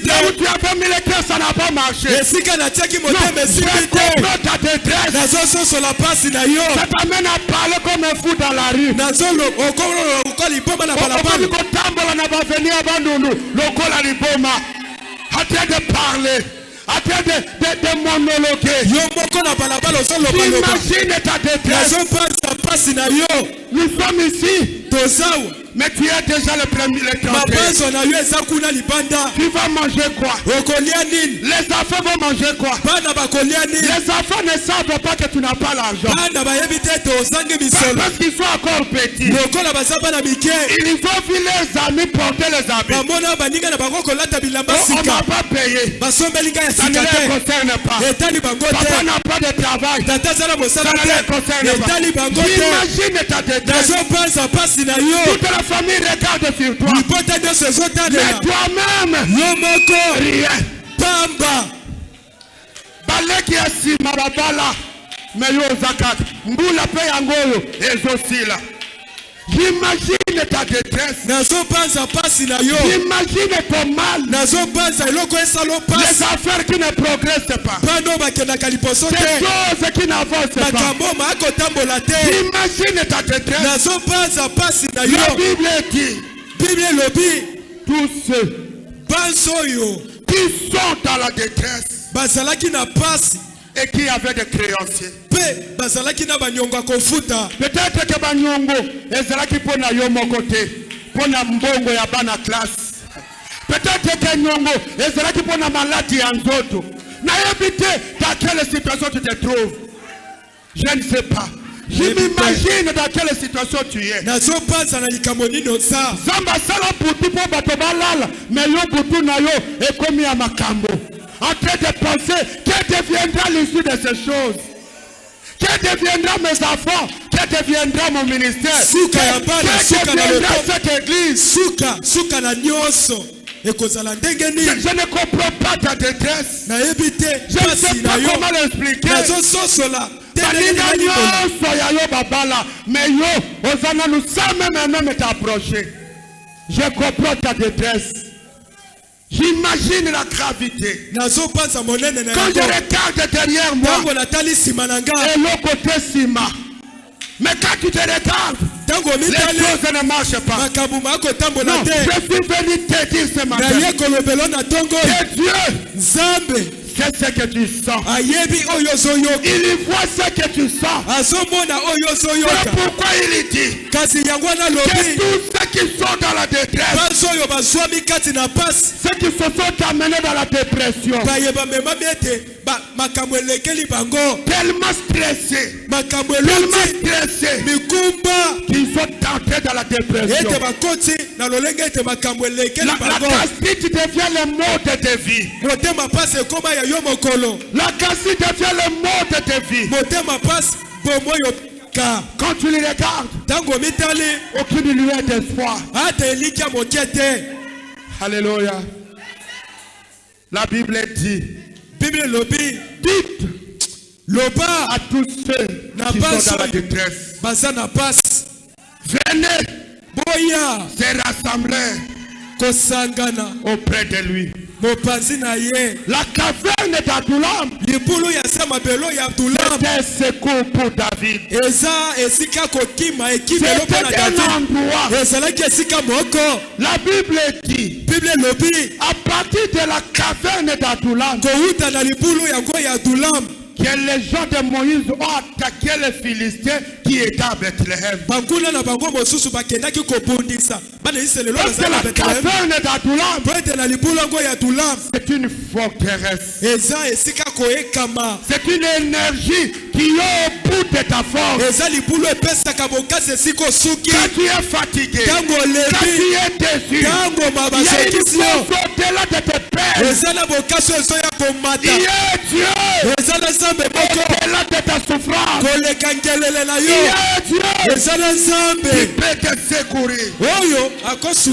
Là où tu avais mis les cœurs, ça n'a pas marché. Non, je comprends ta détresse. Ça t'amène à parler comme un fou dans la rue. En train de parler, en train de monologuer. Imagine ta détresse. Nous sommes ici. Mais tu es déjà le premier. Tu vas manger quoi? Les enfants vont manger quoi? Les enfants ne savent pas que tu n'as pas l'argent. Parce qu'ils sont encore petits. Ils ont vu les amis porter les habits. On n'a pas payé. Ça ne les concerne pas. Papa n'a pas de travail. Ça ne les concerne pas. Imagine ta détresse. Toute la famille regarde sur toi. Mais toi-même, rien. Baleki ya sima babala meyo zakat mbula pe yangoyo ezosila. J'imagine ta détresse. J'imagine ton mal. Les affaires qui ne progressent pas. Des choses qui n'avancent pas. J'imagine ta détresse. La Bible dit tous ceux qui sont dans la détresse et qui avaient des créanciers. Peut-être que Banyongo ezalaki pona yo mokote, pona mbongo ya bana classe. Peut-être que Nyongo ezalaki pona maladie ya nzoto. Na yebite dans quelle situation tu te trouves. Je ne sais pas. Je m'imagine dans quelle situation tu es. Zamba sala butu po bato balala, mais yo butu na yo ekomi ya makambo. En train de penser, que deviendra l'issue de ces choses? Que deviendra mes enfants? Que deviendra mon ministère? Que deviendra cette église? Je ne comprends pas ta détresse. Je ne sais pas comment l'expliquer. Mais yo, Osana nous sommes même t'approcher. Je comprends ta détresse. J'imagine la gravité. Quand je regarde derrière moi, et l'autre côté Sima. Mais quand tu te regardes, les choses ne marchent pas. Non, je suis venu te dire ce matin que Dieu sait ce que tu sens. Il voit ce que tu sens. C'est pourquoi il dit que tous ceux qui sont dans la détresse, ceux qui se sont amenés dans la dépression, tellement stressés, qu'ils sont entrés dans la dépression. La gastrite devient le mot de ta vie. La gastrite devient le mot de ta vie. Quand tu les regardes, aucune lueur d'espoir. Alléluia. La Bible dit, dites à tous ceux qui sont dans la détresse, venez se rassembler auprès de lui. La caverne d'Adulam c'était secours pour David. C'était un endroit. La Bible dit à partir de la caverne d'Adulam que les gens de Moïse ont attaqué les Philistins qui étaient à Bethléem. Parce que la caverne d'Adulam, c'est une forteresse. C'est une énergie qui est au bout de ta force. Quand tu es fatigué, quand tu es déçu, il y a une force au-delà de tes pères. Il y a Dieu au-delà de ta souffrance. Il y a Dieu qui peut te secourir. Ce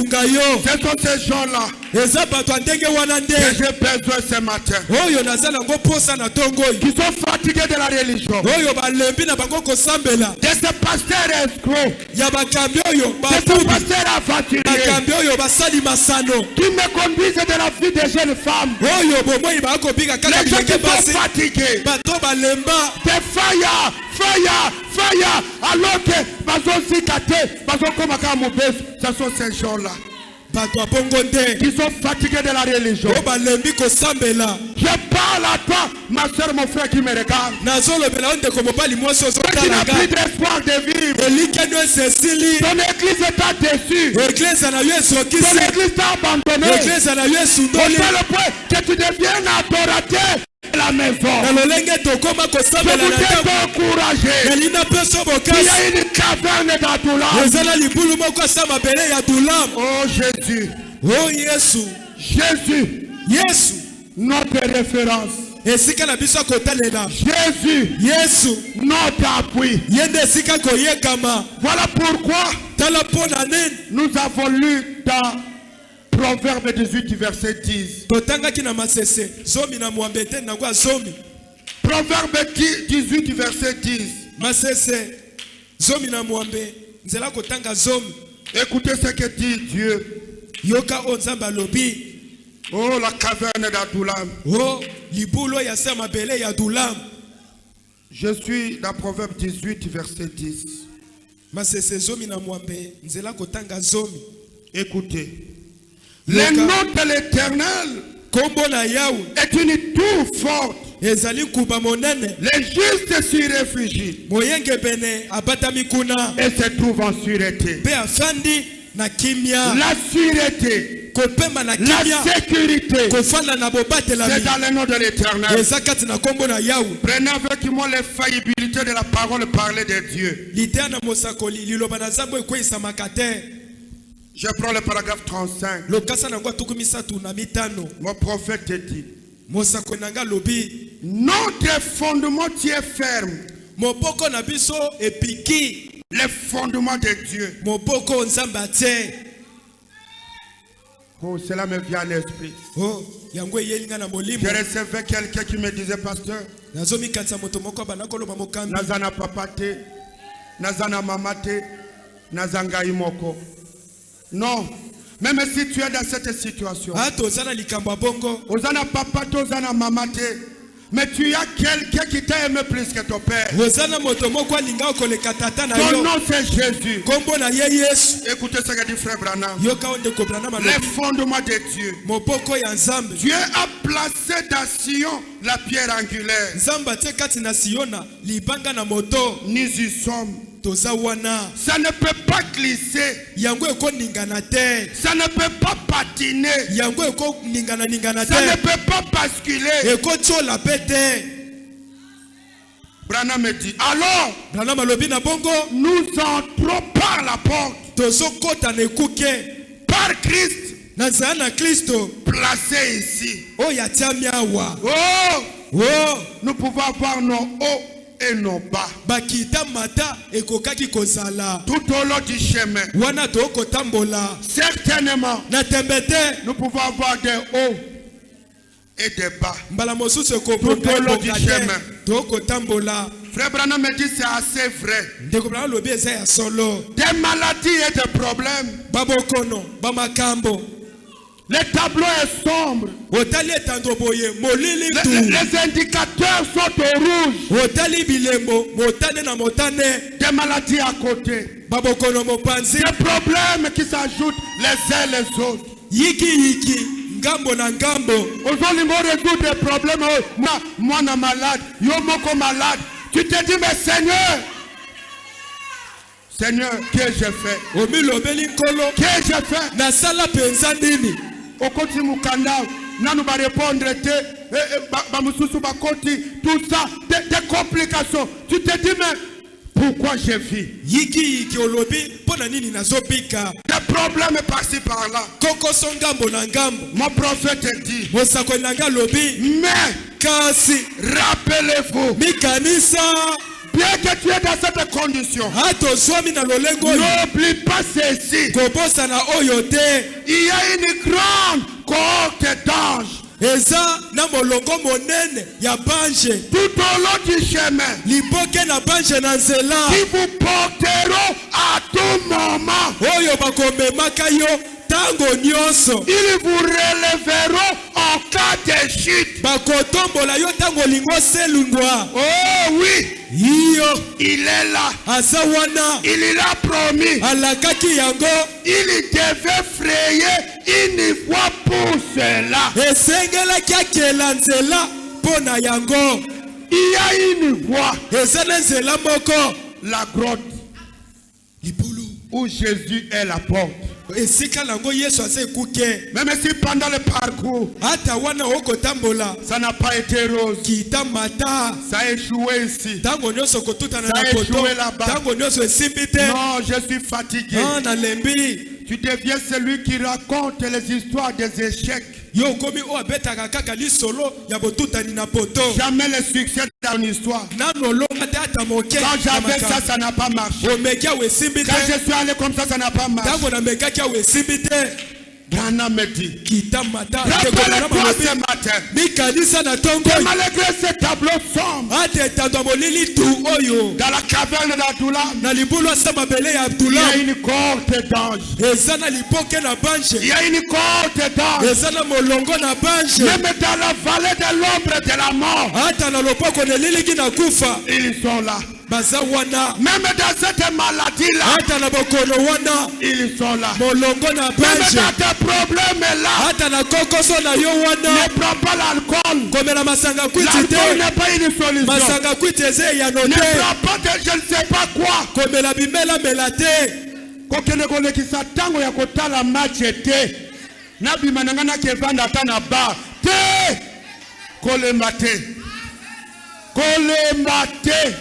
sont ces gens-là j'ai besoin ce matin. Qui sont fatigués de la religion. De ce pasteur escroc. De ce pasteur aventurier. Qui me conduisent de la vie des jeunes femmes. Les gens qui sont fatigués. Des fire. Alors que ce sont ces gens-là. Qui sont fatigués de la religion. Je parle à toi, ma soeur, mon frère qui me regarde. Tu n'as plus d'espoir de vivre. Ton église t'a déçu. Ton église t'a abandonné. Au tel point que tu deviens adorateur de la maison. Je voudrais t'encourager. Il y a une caverne d'Adoulam. Oh Jésus. Oh Jésus. Jésus. Notre référence. Jésus. Notre appui. Voilà pourquoi nous avons lu dans Proverbe 18 verset 10. Proverbe 18 verset 10. Écoutez ce que dit Dieu. Oh, la caverne d'Adoulam. Je suis dans Proverbe 18 verset 10. Écoutez. Le nom de l'Éternel est une tour forte. Les justes s'y réfugient et se trouvent en sûreté. La sûreté, la sécurité, c'est dans le nom de l'Éternel. Prenez avec moi l'infaillibilité de la parole parlée de Dieu. Je prends le paragraphe 35. Mon prophète dit: notre fondement tient ferme. Les fondements de Dieu. Oh, cela me vient à l'esprit. Je recevais quelqu'un qui me disait: pasteur, Nazana papate, Nazana mamate, Nazanga imoko. Non, même si tu es dans cette situation, Ozana papato, Ozana mamate, mais tu as quelqu'un qui t'a aimé plus que ton père. Son nom c'est Jésus. Écoutez ce que dit frère Branham. Les fondements de Dieu. Dieu a placé dans Sion la pierre angulaire. Nous y sommes. Ça ne peut pas glisser. Ça ne peut pas patiner. Ça ne peut pas basculer. Branham me dit: alors, nous entrons par la porte. Par Christ placé ici. Oh, nous pouvons avoir nos hauts et nos bas. Tout au long du chemin. Certainement, nous pouvons avoir des hauts et des bas. Tout au long du chemin. Frère Branham me dit: c'est assez vrai. Des maladies et des problèmes. Le tableau est sombre. Les indicateurs sont au rouge. Des maladies à côté. Des problèmes qui s'ajoutent les uns les autres. Aujourd'hui, on résout des problèmes. Moi, je suis malade. Malade. Tu te dis: mais Seigneur, qu'ai-je fait? Qu'ai-je fait? Au côté Mukanda, nous va répondre tout ça, des complications. Tu te dis: mais pourquoi je vis? Des problèmes par-ci par-là. Mon prophète dit: mais rappelez-vous, bien que tu es dans cette condition, n'oublie pas ceci. Il y a une grande cohorte d'anges. Eza na molongo monene ya bange. Tout au long du chemin. Liboke na bange na nzela. Qui vous porteront à tout moment. Oyo bakomemaka yo tango nyonso. Ils vous relèveront en cas de chute. Bakotombola yo tango lingo selungwa. Oh oui. Iyo. Il est là. Azawana. Il l'a promis. Alakaki yango. Il devait frayer une voie pour cela. Esengela kiakela nzela pona yango. Il y a une voie. Ezana nzela moko. La grotte. Libulu. Où Jésus est la porte. Esika lango Yesu asekuke. Même si pendant le parcours, Ata wana okotambola. ça n'a pas été rose. Kita mata. Ça a échoué ici. Tango nyonso kotutana Ça na a poto. échoué là-bas. Tango nyonso esimbite. Non, je suis fatigué. Ah na lembi. Tu deviens celui qui raconte les histoires des échecs. Yo komi o abetaka kaka lisolo ya botutani na poto. Jamais le succès dans l'histoire. Nano longa te ata moke. Quand j'avais ça, ça n'a pas marché. Omeka we simbite. Quand je suis allé comme ça n'a pas marché. Tango na meka kia we simbite. Ghana me dit. Kita mata. Rappelle-toi ce matin. Mikanisa na tongo. Que malgré ce tableau sombre. Ate tando molili tu oyo. Dans la caverne d'Adoulam. Na libulu asama bele ya Il y Abdullah. a une cohorte d'anges. Eza na lipoke na banche. Il y a une cohorte d'anges. Eza na molongo na banche. Même dans la vallée de l'ombre de la mort. Ata na lopoko ne liliki na kufa. Ils sont là. Baza wana. Même dans cette maladie-là. Ata na bokono wana. Ils sont là. Molongo na Même banche. dans tes problèmes là. Ata na kokoso na yo wana. Ne prends pas l'alcool. Komela masanga kwiti L'alcool te. n'est pas une solution. Masanga kwiti eze ya Ne note. prends pas de je ne sais pas quoi. Komela bimela melate. Kokene kolekisa tango ya kotala match te. Na bimananga na kevanda tana ba. Te. Kolemba te. Kolemba te.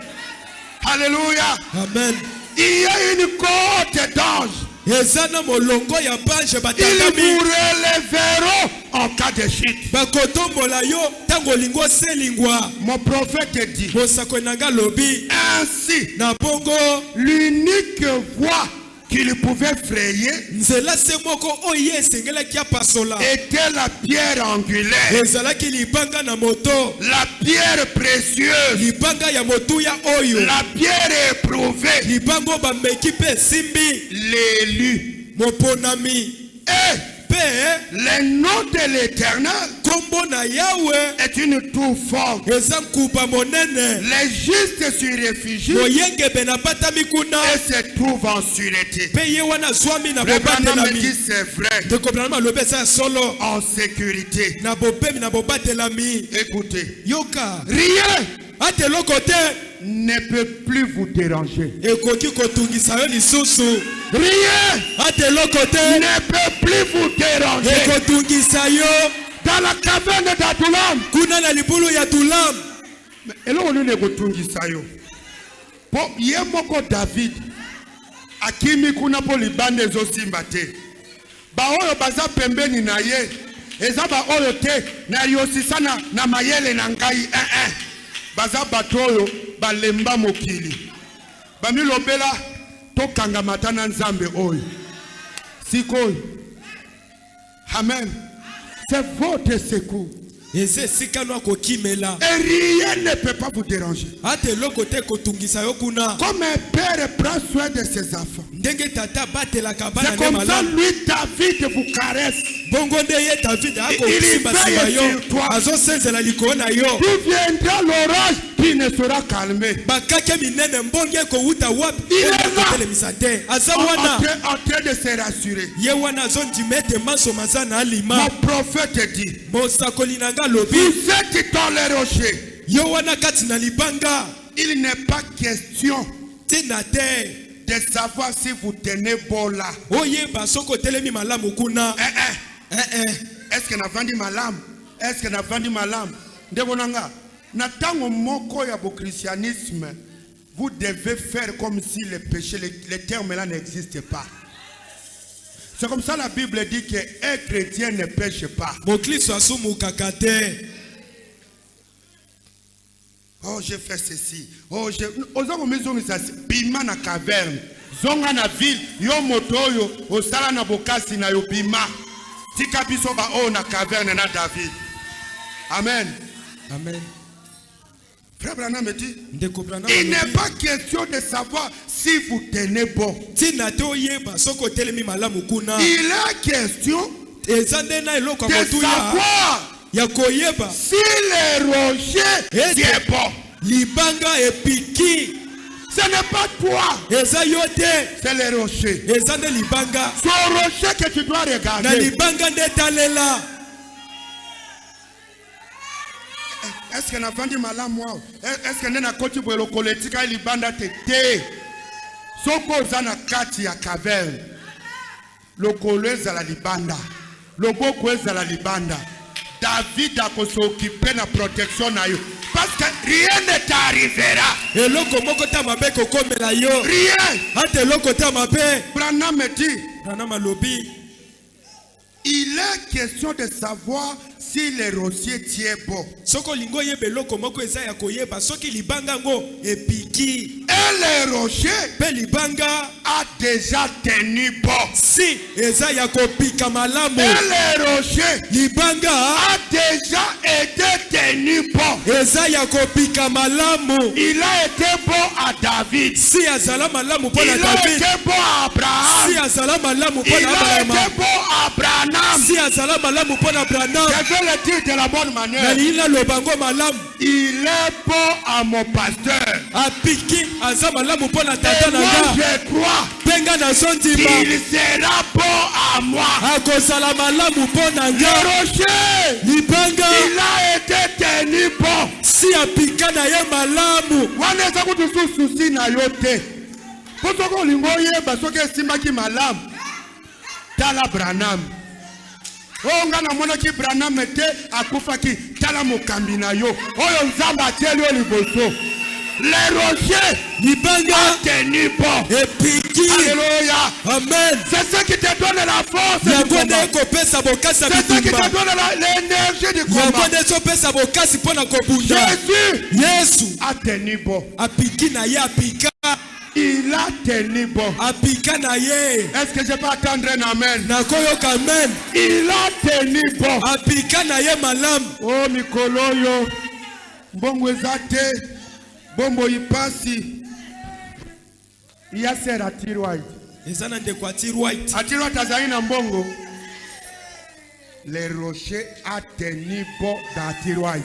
Alléluia. Amen. Il y a une cohorte d'anges. Ezana molongo ya banche Ils batakami. vous relèveront en cas de chute. Bakotombola yo tango lingo selingwa. Mon prophète dit. Bosako nanga lobi. Ainsi, Na bongo. l'unique voie qu'il pouvait frayer Nzela se moko oye esengela kia pasola. était la pierre angulaire. Ezalaki libanga na moto. La pierre précieuse. Libanga ya motuya oyo. La pierre éprouvée. Libango bameki pe simbi. L'élu. Moponami. Et Pe le nom de l'Éternel kombo na Yawe. est une tour forte. Eza nkuba monene. Les justes s'y réfugient Moyengebe na batami kuna. et se trouvent en sûreté. Pe ye wana zwami na Le Branham me dit bobatelami. c'est vrai. Tekobela malobe eza solo. En sécurité. Na bopemi na bobatelami. Écoutez. Yoka. Rien Ate lokote. ne peut plus vous déranger. Ekoki kotungisa yo lisusu. Rien Ate lokote. ne peut plus vous déranger. Ekotungisa yo. Dans la caverne d'Adoulam. Kuna na libulu ya Dulam. Eloko nini ekotungisa yo? Po ye moko David akimi kuna po libanda ezosimba te. Baoyo baza pembeni na ye eza baoyo te na yosisa na mayele na ngai. Baza bato oyo balemba mokili. Bamilobela tokanga matana nzambe oyo. Sikoyo. Amen. C'est votre secours. Eze sikano akokimela. Et rien ne peut pas vous déranger. Ate lokote kotungisa yo kuna. Comme un père prend soin de ses enfants. Ndenge tata batelaka bana C'est comme ne ça, malamu. lui, David vous caresse. Bongo nde ye David ako Il simba veille simba yo. sur toi. Azo senzela likolo na yo. Puis viendra l'orage qui ne sera calmé. Bakake minene mbonge ko uta wapi. Il est là. Kotelemisa te. Aza En wana. train de se rassurer. Ye wana azo ndimete maso mazana alima. Mon prophète dit, Mosakoli nanga lobi. vous êtes dans les rochers. Yo wana kati na libanga. Il n'est pas question Tina te. de savoir si vous tenez bon là. Oye basoko telemi malamu kuna. Est-ce que n'a vendu ma lame? Est-ce que n'a vendu ma lame? Ndebonanga. Natango moko ya christianisme, vous devez faire comme si le péché, les termes là n'existent pas. C'est comme ça la Bible dit qu'un chrétien ne pêche pas. Mokliso asumu kakate. Oh, j'ai fait ceci. Oh, j'ai. Ozango maison ça bima na caverne. Zonga na ville, yo moto yo, osala na bokasi na yo bima. tika biso ba o na caverne na David. Amen. Amen. Frère Branham me dit, il n'est pas question de savoir si vous tenez bon. Il est question de savoir si le rocher est bon. Ce n'est pas toi, c'est le rocher. Son rocher que tu dois regarder. Est-ce que n'a vendu malamu wao? Est-ce que nena koti bwelo koletika ilibanda tete? Soko zana kati ya caverne. Lokoleza la libanda. Lobokweza la libanda. David a s'occuper na protection na yo. Parce que rien ne t'arrivera. Rien. Branham me dit, il est question de savoir si le rocher tient bon. Et le rocher a déjà tenu bon. Si et le rocher a déjà été tenu bon. Il a été bon à David. Il a été bon à Abraham. Il a été bon à Branham. Je vais le dire de la bonne manière. Il est bon à mon pasteur. Et moi je crois qu'il sera bon à moi. Le rocher, il a été tenu bon. Waneza kutusususi na yote. Potoko lingoyeba soke simaki malamu. Tala Branham. Onga na mwana ki Branham ete akufa ki tala mokambi na yo. Oyo nzamba atieli oliboso. Le rocher a tenu bon. Alléluia. Amen. C'est ce qui te donne la force du combat. C'est ce qui te donne l'énergie du combat. Jésus a tenu bon. Il a tenu bon. Est-ce que je peux attendre un amen? Il a tenu bon. Oh mikoloyo. Mbongo ezate. Bombo ipasi. Yasser Atirwai. Atirwai tazaina mbongo. Le rocher a tenu bon d'Atirwai.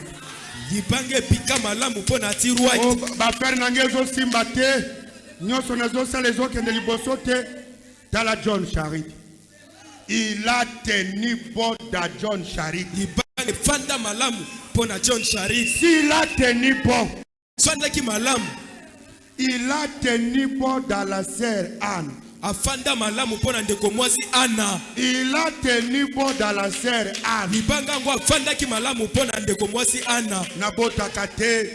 Oh, ba faire nangezo simbate. Nyoso nazo sa les autres de libosote. Dans la John Charit. Il a tenu bon dans John Charit. S'il a tenu bon. Il a tenu bon dans la sœur Anne. Il a tenu bon dans la sœur Anne. Nabota kate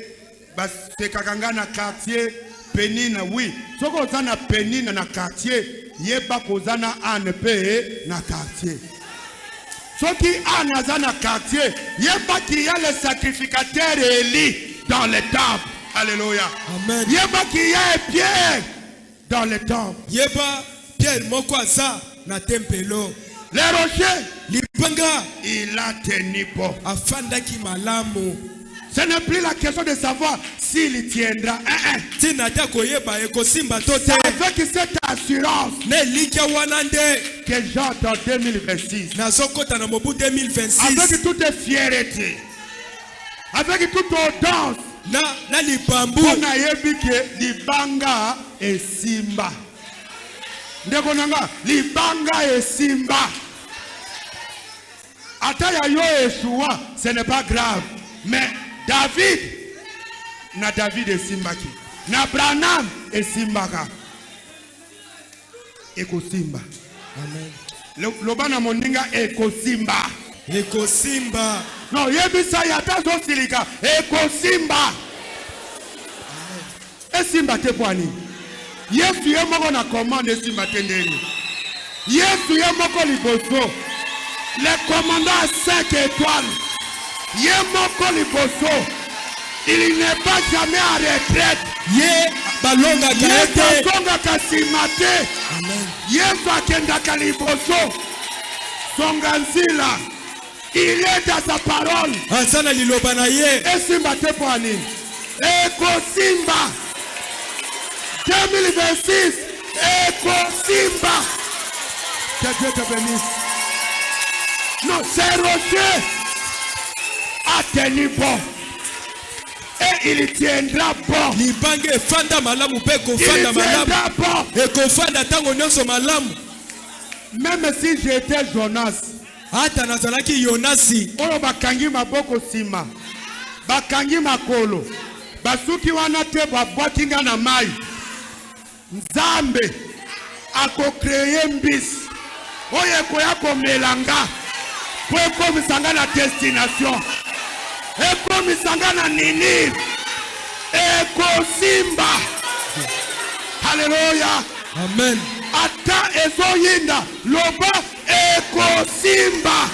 basekakanga na quartier Penina oui. Soko zana Penina na quartier yeba kozana Anne pe na quartier. Soki Anne azana quartier yeba ki ya le sacrificateur Élie dans le temple. Alléluia. Amen. Yeba qui est Pierre dans le temple. Yeba Pierre mokwaza na tempelo. Le rocher, libanga, il a tenu bon. Afanda ki malamu. Ce n'est plus la question de savoir s'il tiendra. Tinata koyeba ekosimba tote. C'est avec cette assurance ne likia wanande que j'entre en 2026. Na sokota na mobu 2026. Avec toute fierté. Avec toute audace. Na libambu na yebike libanga esimba. Ndeko nanga libanga esimba. Ataya yo Yeshua, ce n'est pas grave. Mais David esimbaki. Na Branham esimbaka. Ekosimba. Amen. Lobana moninga ekosimba. Ekosimba. No, yebisa yata zo silika. Ekosimba. Esimba te kwani. Yesu ye moko na commande esimba te ndeni. Yesu ye moko liboso. Le commandant à 5 étoiles. Ye moko liboso. Il n'est pas jamais en retraite. Ye balonga kaete. Ye balonga kasimate. Amen. Yesu akenda kaliboso. Songanzila. Il est dans sa parole. Azana liloba na ye. Et Simba te pour Anine. Eko Simba. 2026. Eko Simba. Que Dieu te bénisse. Non, c'est Roger. A tenu bon. Et il tiendra bon. Libange fanda malamu peko fanda malamu. Il tiendra bon. Eko fanda tango nyonso malamu. Même si j'étais Jonas. Hata nazalaki Yonasi. Oyo bakangi maboko sima. Bakangi makolo. Basuki wana te babwakinga na mai. Nzambe. Ako kreye mbisi. Oyo eko yako melanga. Kwa eko misanga na destination. Eko misanga na nini. Eko Simba. Hallelujah. Amen. Ata ezoyinda. Loba Eko Simba.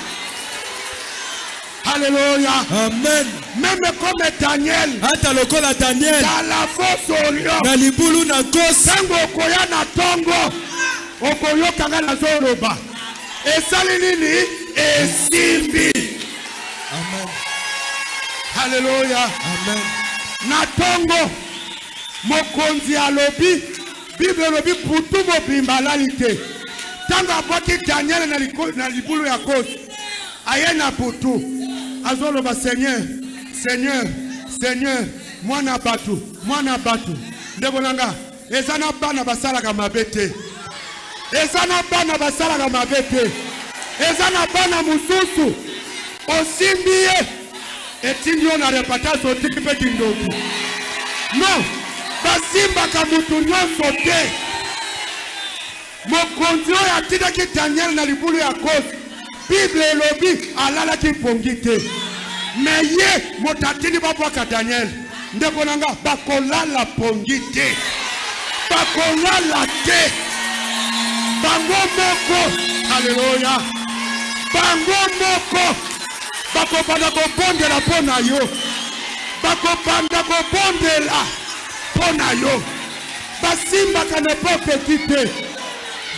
Hallelujah. Amen. Même comme Daniel. Hata lokola Daniel. Dans la fosse au lion. Na libulu na kosa. Tango okoya na tongo. Okoyo kanga na zoroba. Esali nini? Esimbi. Amen. Hallelujah. Amen. Na tongo. Mokonzi alobi. Bible alobi putu mobimba lalite. Tango abwaki Daniel na libulu ya kosi. Aye na putu. Azoloba Seigneur. Seigneur. Seigneur. Mwana batu. Mwana batu. Ndeko nanga. Ezana bana basala kama bete. Ezana bana basala kama bete. Ezana bana mususu. Osimbiye. Etindio na repatazo tikipe kindoku. Non. Basimba kamutu nyonso te. Mokonzi oyo atindaki Daniel na libulu ya kosi. Bible elobi alalaki pongi te. Mais ye motatini babwaka Daniel. Ndeko nanga bakolala pongi te. Bakolala te. Bango moko. Hallelujah. Bango moko. Bakopanda kobondela pona yo. Bakopanda kobondela pona yo. Basimba kanepoke kite.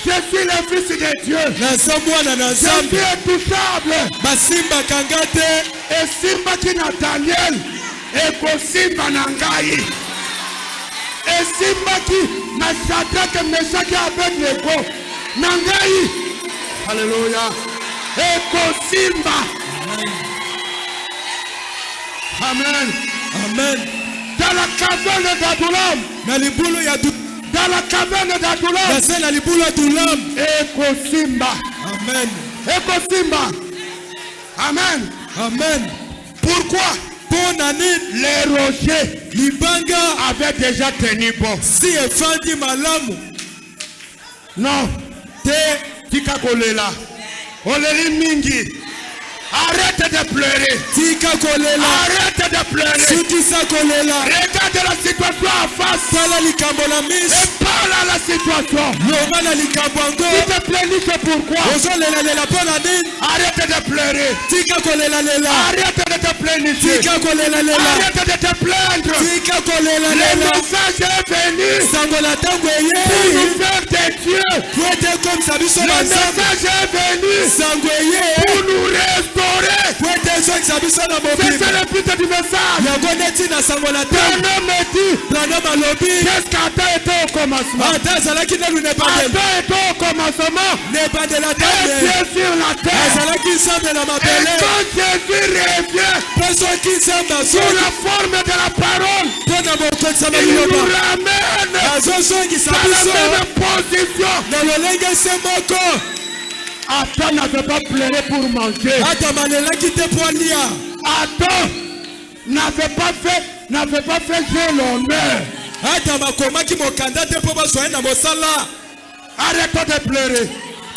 Je suis le fils de Dieu. Je suis intouchable. Basimba kangate. Et Simba qui na Daniel. Et ko Simba na ngai. Et Simba qui na Shadrach, Meshach et Abednego na ngai. Alléluia. Et ko Simba. Amen. Amen. Dans la caverne d'Adulam. Na libulu ya dans la caverne d'Adulam. Eko Simba. Amen. Eko Simba. Amen. Amen. Pourquoi? Les rochers Libanga avaient déjà tenu bon. Si efandi malamu. Non. Te tika kolela. Oleli mingi. Arrête de pleurer. Tika kolela. Arrête de pleurer. Sukisa kolela. Regarde la situation en face. Tala likambo la mis. Et parle à la situation. Lobana likambo. Tu te plainis que pourquoi? Ozolela lela pona nini? Arrête de pleurer. Tika kolela lela. Arrête de te plaindre. Tika kolela lela. Arrête de te plaindre. Tika kolela lela. Le message est venu. Sangola tango ye. Pour nous faire des dieux. Pour être comme ça biso le message est venu. Sangoye. Pour nous restaurer. C'est ça le but du message. Prano me dit. Qu'est-ce qu'Adam était au commencement? Adam était au commencement. Et Dieu sur la terre. Et quand Jésus revient sous la forme de la parole, il nous ramène à la même position. Adam n'avait pas pleuré pour manger. Adam n'avait pas fait jeu l'honneur. Arrête de pleurer.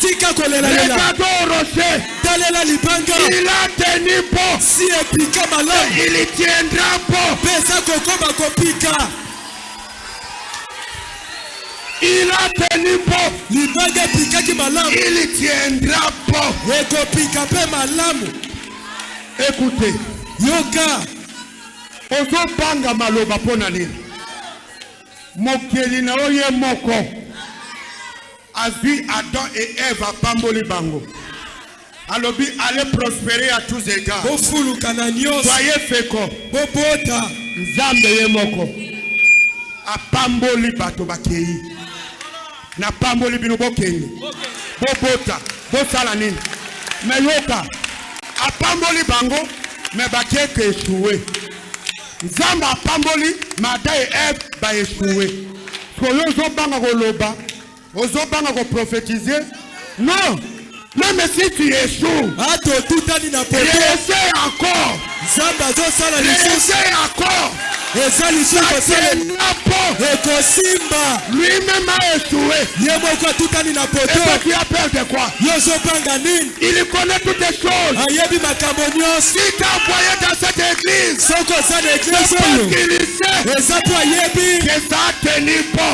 Regarde au rocher. Il a tenu bon. Il y tiendra bon. Il a tenu bon. Il tiendra bon. Écoutez. Yoga. Ozo banga maloba pona nini. Mokeli na oye moko. Azui Adam et Eve pamboli bango. Alobi, allez prospérer à tous égards. Soyez féconds. Nzambe ye moko. Apamboli bato bakei. Na pamboli bino bokenyi. Bobota. Bosala nini. Meyoka. Apamboli bango. Me bakeke échoué. Nzambe apamboli. Mada et Ève ba échoué. Soyo zobanga koloba. Ozobanga ko prophétiser. Non. Même si tu échoues, essaye encore. Essaye encore. Lui-même a échoué. Et toi tu as peur de quoi? Il connaît toutes les choses. Si tu as envoyé dans cette église, c'est parce qu'il sait que ça tenir bon.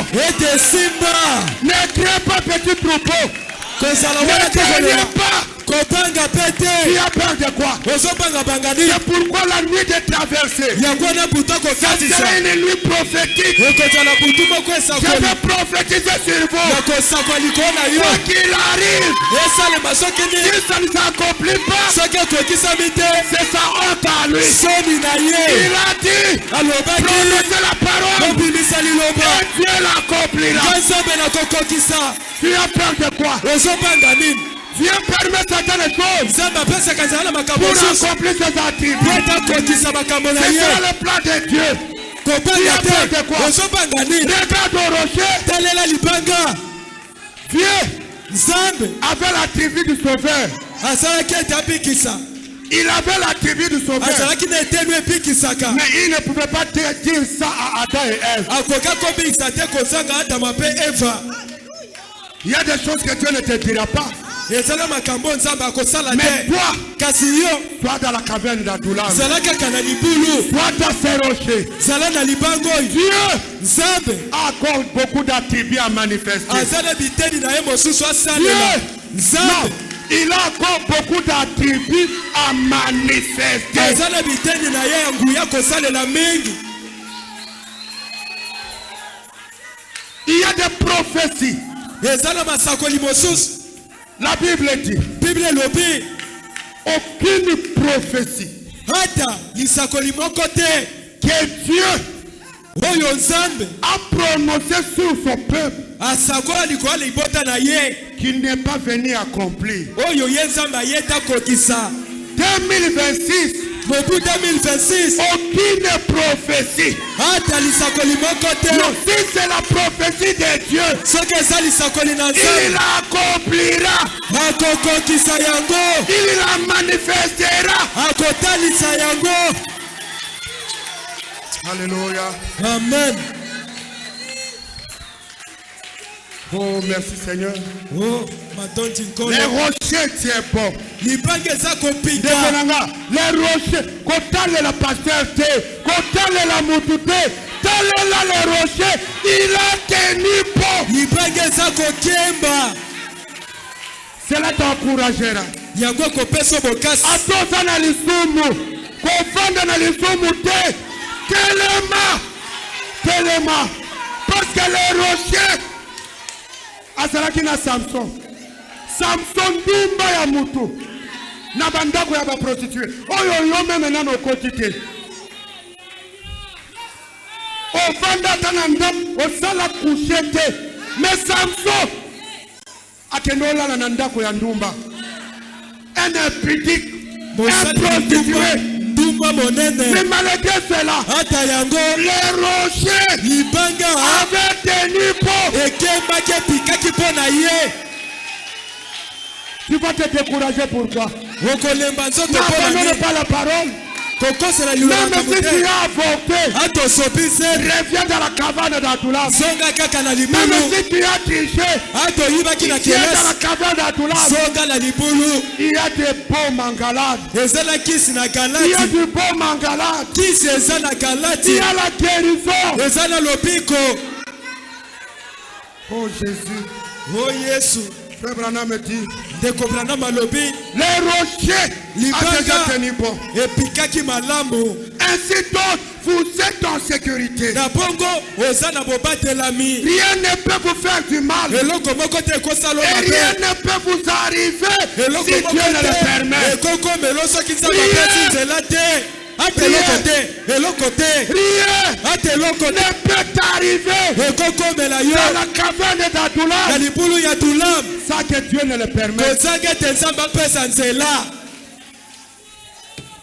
Ne crée pas petit troupeau. Ne craignez pas. Tu as peur de quoi? C'est pourquoi la nuit de traversée, ça sera une nuit prophétique. Je vais prophétiser sur vous. Quoi qu'il arrive, si ça ne s'accomplit pas, c'est sa honte à lui. Il a dit, prononcez la parole et Dieu l'accomplira. Tu as peur de quoi? Dieu permet certaines choses pour accomplir ses attributs. C'est ça le plan de Dieu. Tu as peur de quoi? Regarde au rocher. Dieu avait la tribu du sauveur. Il avait la tribu du sauveur. Mais il ne pouvait pas dire ça à Adam et Ève. Il y a des choses que Dieu ne te dira pas. Mais toi, sois dans la caverne d'Adulam. Sois dans ces rochers. Dieu accorde beaucoup d'attributs à manifester. Non, il a encore beaucoup d'attributs à manifester. Il y a des prophéties. La Bible dit, aucune prophétie que Dieu a prononcé sur son peuple qui n'est pas venu accomplir. 2026, aucune prophétie. Si c'est la prophétie de Dieu, il l'accomplira. Il la manifestera. Alléluia. Amen. Oh, merci Seigneur. Oh, les rochers tiennent bon. Les rochers, quand la pasteur, quand la moutouté, les rochers, il a tenu bon. Cela t'encouragera. Attention à l'isumu. Confondre à l'isumu. Tellement. Parce que les rochers. Azalaki na Samson dumba ya mutu na bandako ya ba prostituée oyo yo meme na no kotite o vanda tananda o sala kushete mais Samson akenola na ndako ya ndumba un impudique un prostitué mais malgré cela, les rochers avaient tenu bon. Tu vas te décourager pourquoi? N'abandonne pas la parole. Même si tu as avorté, reviens dans la cabane d'Adulam. Même si tu as triché, viens dans la cabane d'Adulam. Il y a des bons mangalades. Il y a du bon mangalade. Il y a la guérison. Oh Jésus. Oh Jésus. Frère Branham me dit, les rochers a déjà tenu bon. Ainsi donc, vous êtes en sécurité. Na bongo oza na bobatelami. Rien ne peut vous faire du mal. Eloko moko te ekosala Et mabe. rien ne peut vous arriver si Dieu ne le permet. Ekokomela soki nzambe apesi nzela te. Ate eloko te. Eloko te. Rien Ate eloko te. ne peut t'arriver Ekokomela yo. dans la caverne Na d'Adulam libulu ya Dulam. sans que Dieu ne le permette. Kozanga ete nzambe apesa nzela.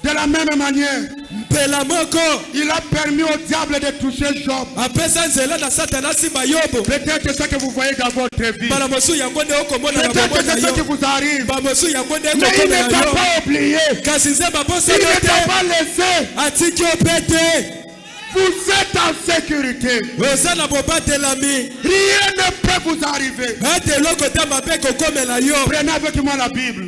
De la même manière, Mpela moko. il a permis au diable de toucher Job. Apesa nzela na Satana simba Yobo. Peut-être ce que vous voyez dans votre vie. Bala mosu yango nde okomona na Peut-être bombo na c'est ce qui yo. vous arrive. Ba mosu yango nde Mais il ne ekokomela t'a yo. pas oublié. Kasi nzambe Il abosa ne yo t'a te. pas laissé. Atiki yo pe te. Vous êtes en sécurité. Oza na bobatelami. Rien ne peut vous arriver. Ate eloko te mabe ekokomela yo. Prenez avec moi la Bible.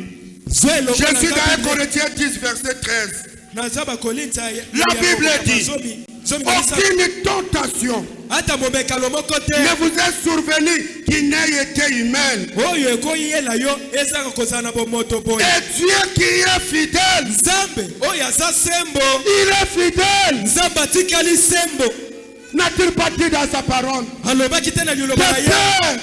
Zwa eloko Je na suis dans 1 Bible. Corinthiens 10, verset 13. Naza bakolinza ya- La ya- Bible ya- dit, zomi. Zomi kabisa. aucune tentation Ata momekalo moko te. ne vous est survenue qui n'ait été humaine. Oyo ekoyela yo ezaka kozala na bomoto boye. Et Dieu qui est fidèle, Nzambe oyo aza sembo. il est fidèle. Nzambe atikali sembo. N'a-t-il pas dit dans sa parole? Alobaki te na liloba na ye. Père,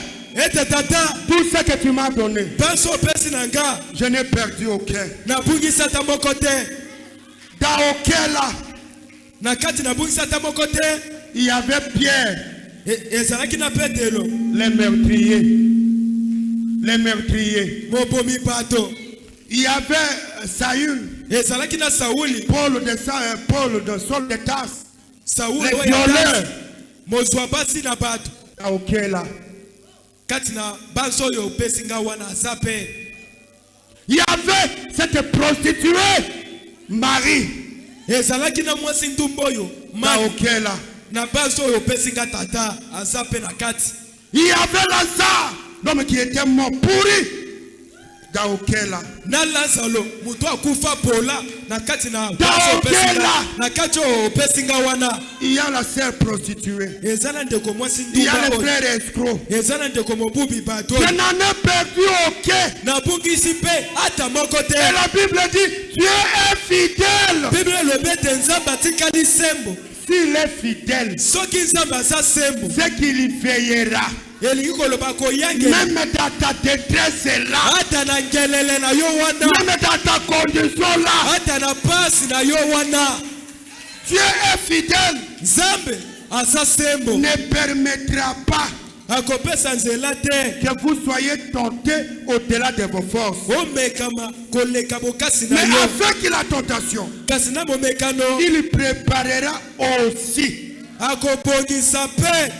Ete tata. tout ce que tu m'as donné, Banso opesi na nga. je n'ai perdu aucun. Nabungisa ata moko te. Dans auquel là, Na kati nabungisa ata moko te. il y avait Pierre, Ezalaki na Petelo. les meurtriers. Les meurtriers. Mobomi bato. Il y avait Saül, Ezalaki na Sauli. Paul de Saul de Tarse. Sauli Les oyo violeurs. ya mozwa basi na bato. Dans auquel là, Kati na banso oyo opesi nga wana aza pe. il y avait cette prostituée, Marie. Ezalaki na mwasi ndumba oyo. Dans Mari. auquel là, Na banso oyo opesi nga tata aza pe na kati. il y avait Lazare, l'homme qui était mort, pourri. Dans auquel là, Na Lazaro mutu akufa pola na kati na Dans banso opesi nga. okela. Na kati oyo opesi nga wana. il y a la sœur prostituée. Ezala ndeko mwasi Il y a ndumba les oyo. frères escrocs. Ezala ndeko mobubi bato. Je n'en ai perdu aucun. Nabungisi pe ata moko te. Et la Bible dit, Dieu est fidèle. Bible elobi ete nzambe atikali sembo. S'il est fidèle, Soki nzambe aza sembo. c'est qu'il y veillera. Elingi koloba koyangela. Même dans ta détresse là, Ata na ngelele na yo wana. même dans ta condition là, Ata na pasi na yo wana. Dieu est fidèle. Nzambe aza sembo. Ne permettra pas Akopesa nzela te. que vous soyez tentés au-delà de vos forces. Omekama koleka bokasi Mais na yo. avec la tentation, Kasi na momekano. il préparera aussi Akobongisa pe.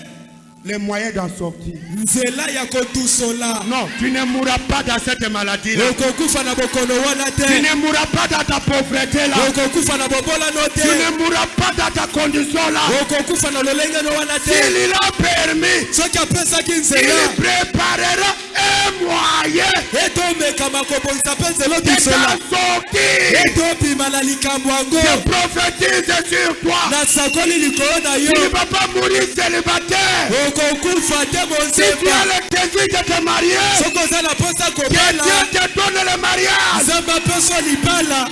les moyens d'en sortir. Nzela ya kotusola. Non, tu ne mourras pas dans cette maladie-là. Okokufa na bokono wana Tu te. ne mourras pas dans ta pauvreté là. Okokufa na bobola no Tu te. ne mourras pas dans ta condition là. Okokufa na lolenge no wana te. S'il a permis, Soki apesaki il nzela. préparera un moyen Ete omekama kobongisa pe nzela de otusola. t'en sortir. Ete opima na likambo yango. Je prophétise sur toi. Nasakoli likolo na Tu yo. ne vas pas mourir célibataire. Okokufa te Si tu as monzemba. le désir de te marier, Soki oza na posa que kobala. Dieu te donne le mariage. Nzambe apeso libala.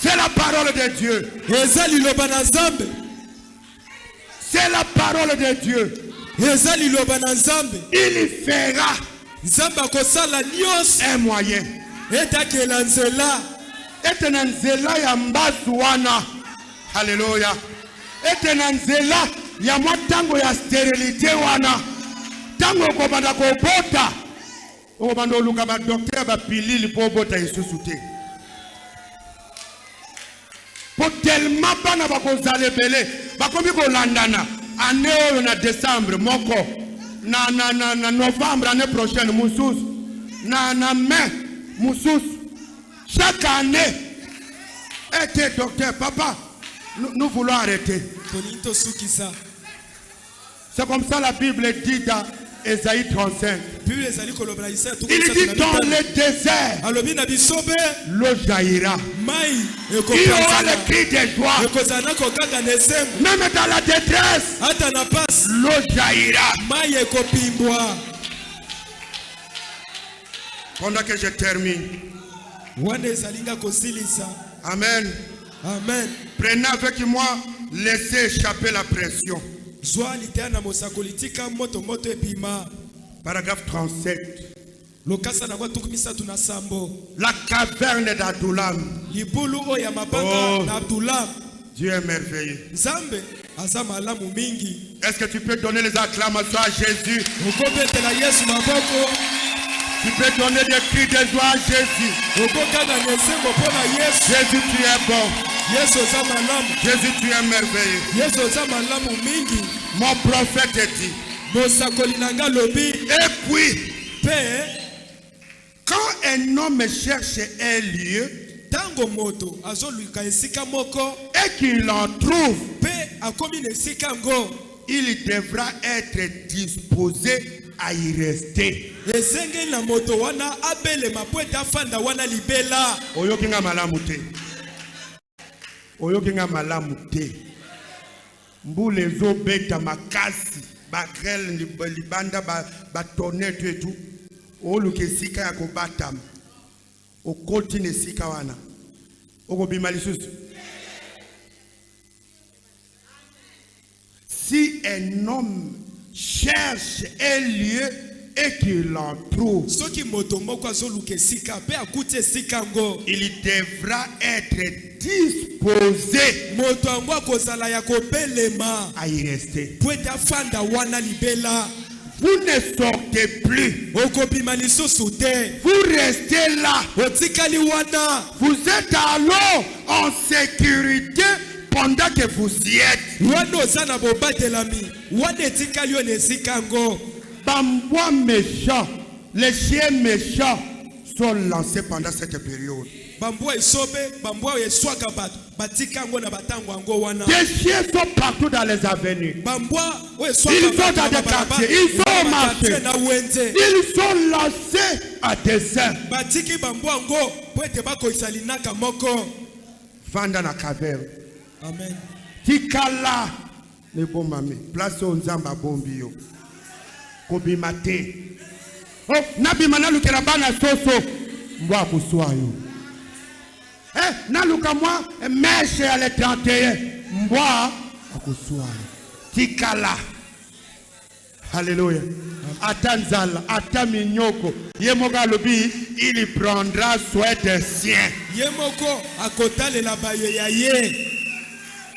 C'est la parole de Dieu. Eza liloba na Nzambe. C'est la parole de Dieu. Eza liloba na Nzambe. Il fera Nzambe akosala nyonso. un moyen. Ete akela nzela. Ete na nzela ya mbasu wana. Hallelujah. Ete na nzela ya mwa tango ya sterilité wana. Tango okobanda kobota. Okobanda oluka ba docteur ba pilili po bota isusu te. Po tellement bana bakozala ebele bakomi kolandana ane oyo na décembre moko na novembre année prochaine mosusu na mai mosusu chaque année. Était docteur papa nous voulons arrêter. Tolinto sukisa. C'est comme ça la Bible dit dans Ésaïe 35. Bible ezali koloba na Isaya Il dit dans le désert alobi na bisobe l'eau jaillira. mai Il y aura le cri de joie. ekozana kokanga na esembo. Même dans la détresse, Ata na pasi l'eau jaillira. mai ekopimbwa. Pendant que je termine. Wana ezalinga kosilisa. Amen. Amen. Prenez avec moi, laissez échapper la pression. Zwa litiana mosakolitika moto moto epima. Paragraphe 37. Lokasa na tukumisa tunasambo. La caverne d'Adullam. Libulu oya mabanga na Abdullam. Dieu est merveilleux. Nzambe azama alamu mingi. Est-ce que tu peux donner les acclamations à Jésus? Ukobetela Yesu maboko. Tu peux donner des cris de joie à Jésus. Ukokana nyesembo pona Yesu. Jésus, tu es bon. Yesu azama alamu. Jésus, tu es merveilleux. Yesu azama alamu mingi. Mon prophète dit. Mosakolinanga lobi. Et puis, Pe. quand un homme cherche un lieu, Tango moto azoluka esika moko et qu'il en trouve, pe akomi na esika ngo, il devra être disposé à y rester. ezenge na moto wana abele mapwete afanda wana libela. Oyokinga malamu te. Oyokinga malamu te. Mbule zo beta makasi, bagrel libanda ba tonnerre et tout. Oluke sika ya kobatam. Okoti ne sika wana. Okobima lisusu. Si un homme cherche un lieu et qu'il en trouve, Soki moto moko azoluka esika pe akuti esika ngo, il devra être disposé moto ango akozala ya kopelema à y rester. pwete afanda wana libela. Vous ne sortez plus. Okobima lisusu te. Vous restez là. Otikali wana. Vous êtes alors en sécurité pendant que vous y êtes. Wana ozana bobatelami. Wana etikali yo na esika ngo. Bambois méchants, les chiens méchants sont lancés pendant cette période. Bambwa isobe, bambwa yeswaka bato, batika ngo na batango ngo wana. Des chiens sont partout dans les avenues. Bambwa yeswaka. Ils sont dans des quartiers, ils sont au marché. Ils sont lancés à dessein. Batiki bambwa ngo pwete bako isalinaka moko. Vanda na caverne. Amen. Tikala ne bomami. Place au nzamba bombio. Kobimate. Oh, nabima na lukera bana soso. Mbwa kuswayo. Naluka moi meshe à l'étranger. Mbwa akuswayo. Tikala. Alléluia. Atanzala, ataminyoko. Yemoga lobi, il prendra soin des siens. Yemoko akotale la baye ya ye.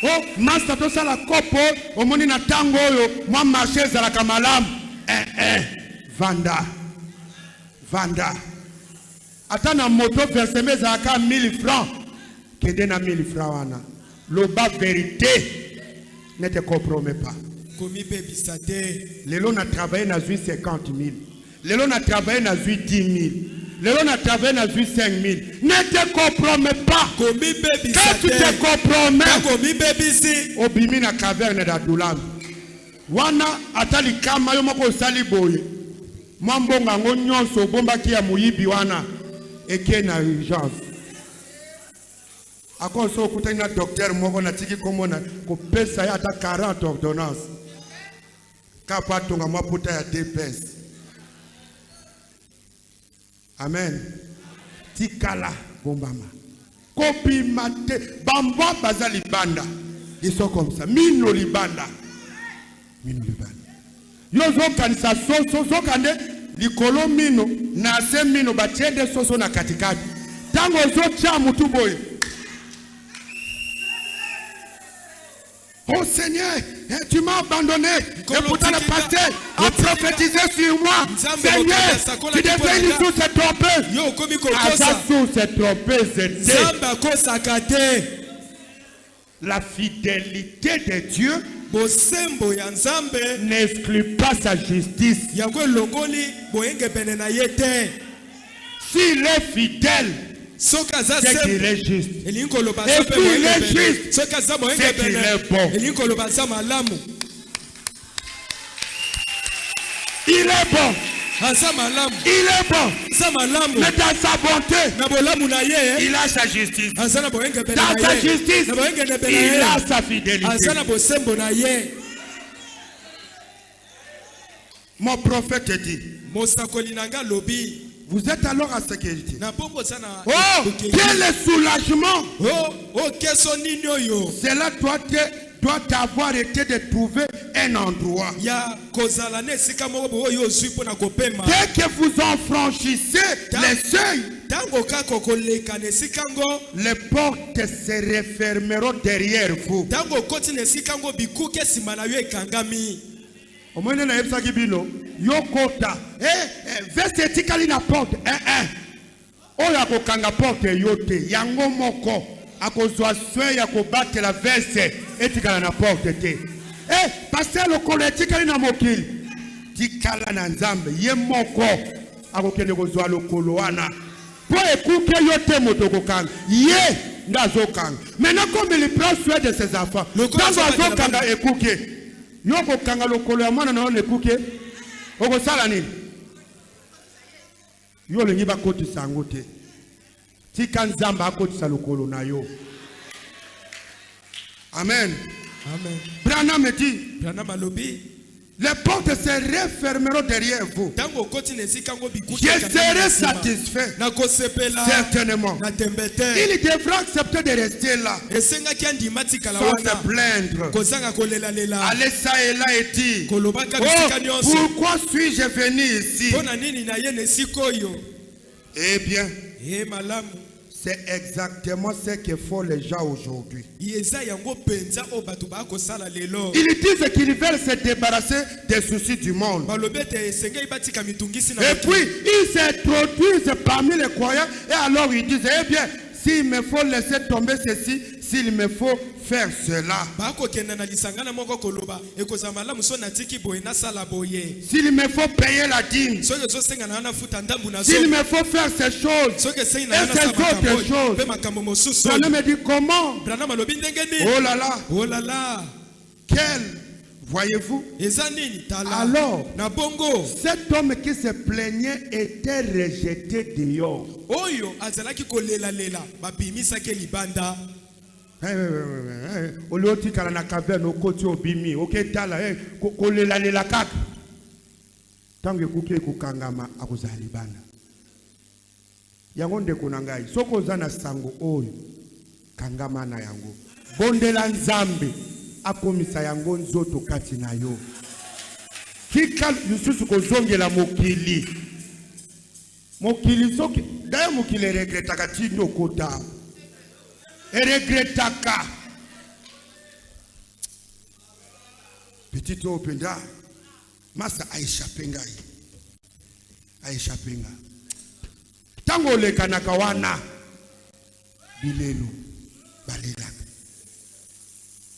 Oh, master to sala kopo, omoni na tango yo, mwa marché zala kamalam. Vanda. Vanda. Atana moto verseme zaka 1000 francs. Kede na 1000 francs wana. Loba vérité ne te compromet pas. Les lots ont travaillé dans 50 000. Les lots ont travaillé dans 10 000. Les lots ont travaillé dans 5 000. Ne te compromets pas. Quand tu te compromets, obimi na caverne d'Adullam. Wana atali kama yo moko sali boye. Mwambonga ngo nyonso bomba ki ya muyibi wana eke na urgence. Ako so kutana docteur moko na tiki komona ko pesa ya ata 40 ordonnances. Kapa tonga maputa ya DPS. Amen. Tikala bombama. Kopi mate bamba bazali banda. Ils sont comme ça. Mino libanda. Mino libanda. Yozo kanisa so kande likolo mino na se mino batiende soso na katikati. Tango zo cha mutu boy. Oh Seigneur, tu m'as abandonné. Et pourtant le pasteur a prophétisé sur moi. Seigneur, tu devais une source se tromper. À sa source se tromper, c'était la fidélité de Dieu n'exclut pas sa justice. S'il est fidèle, c'est qu'il est juste. Et s'il est juste, c'est qu'il est bon. Il est bon. Il est bon. Mais dans sa bonté, il a sa justice. Dans sa justice, il a sa fidélité. Mon prophète dit, Vous êtes alors à sécurité. Na pombo sana. Oh, quel est soulagement. Oh, keso nini oyo. Cela doit avoir été de trouver un endroit. Ya kozala ne sika moko bo oyo zui pona kopema. Dès que vous en franchissez les seuils, tango kako koleka ne sikango, les portes se refermeront derrière vous. tango koti ne sikango bikuke sima na yo ekangami. Omwene na yebisa kibino yokota veste etikali na porte oyo akokanga porte yote yango moko akozwa soin ya kobatela veste etikala na porte te pasteur lokolo etikali na mokili tikala na nzambe ye moko akokende kozwa lokolo wana po ekuke yo te moto kokanga ye nde azokanga. Maintenant comme il prend soin de ses enfants tango azokanga ekuke yoko kanga lokolo ya mwana na yo ekuke okosala nini? Yo lengi bakotisa yango te, tika nzambe akotisa lokolo na yo. Amen. Amen. Branham dit, Branham alobi, les portes se refermeront derrière vous. tango koti ne sikango bikuke. Je serai satisfait. Na kosepela. Certainement. Na tembete. Il devra accepter de rester là. Esenga kiandi matika la Sans wana. se plaindre. Kozanga kolela lela. Allez ça et là et dit, Kolobaka oh, bisika nyonso. pourquoi suis-je venu ici? Pona nini na ye ne sikoyo. Eh bien, Malamu. c'est exactement ce que font les gens aujourd'hui. Yeza yango penza o batu ba kosala lelo. Ils disent qu'ils veulent se débarrasser des soucis du monde. Balobete esenga ibatika mitungisi na. Et puis, ils s'introduisent parmi les croyants et alors ils disent, eh bien, s'il me faut laisser tomber ceci, s'il me faut faire cela. S'il me faut payer la dîme, s'il me faut faire ces choses et ces autres choses. Branham me dit comment? Oh là là. Oh là là. Quel, voyez-vous? Alors, cet homme qui se plaignait était rejeté dehors. Oliotikala na caverne okoti obimi oketala kolela lela kaka tango ekuke kokangama akozala libanda yango ndeko na ngai soko oza na sango oyo kangama na yango bondela nzambe akomisa yango nzoto kati na yo tika lisusu kozongela mokili soki daye mokili regretaka tindi okota regretaka petit openda masa aishape ngai tango olekanaka wana bilelo balelaka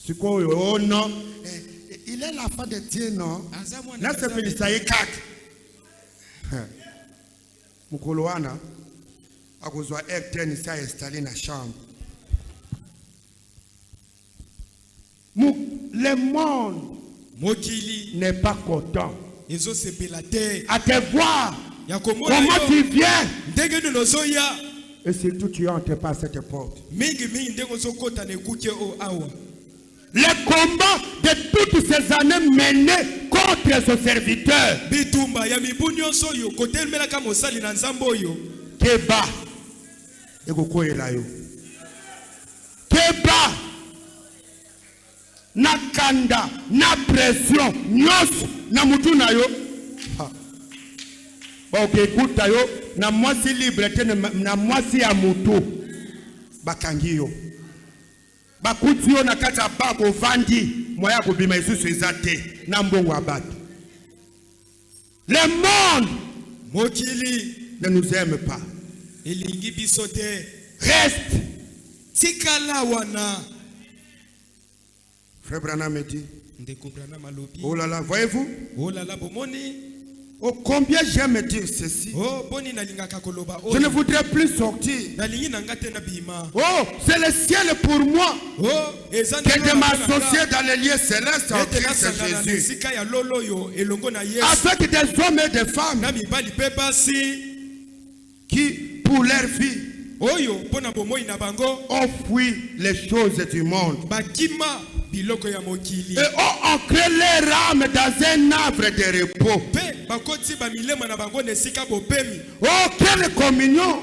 sikoyo oh non il est la fin de Dieu non nasepelisa ye kaka mukolo wana akozwa R10 sa installé na chambre. Le monde n'est pas content à te voir comment tu viens et surtout tu entres par cette porte. Le combat de toutes ces années menées contre ce serviteur Keba ekokoyela yo Keba na kanda na pression nyos na mutu na yo okekuta yo na mwasi libre te na mwasi ya mutu bakangi yo bakuti yo na kati ya bako vandi moya kobima isusu eza te na mbongo ya bato. Le monde mokili ne nous aime pas. Reste. Tikala wana. Frère Branham me dit, oh là là, voyez-vous? Oh là là, bomoni. Oh, combien j'aime dire ceci. Oh, boni na lingaka koloba. Je ne voudrais plus sortir. Oh, c'est le ciel pour moi. Oh, que de m'associer dans les lieux célestes en Christ Jésus. Avec des hommes et des femmes qui, pour leur vie, ont fui les choses du monde. biloko ya mokili et ont ancré leur âme dans un arbre de repos. pe bakoti ba milema na bango na esika bopemi. Oh, quelle communion!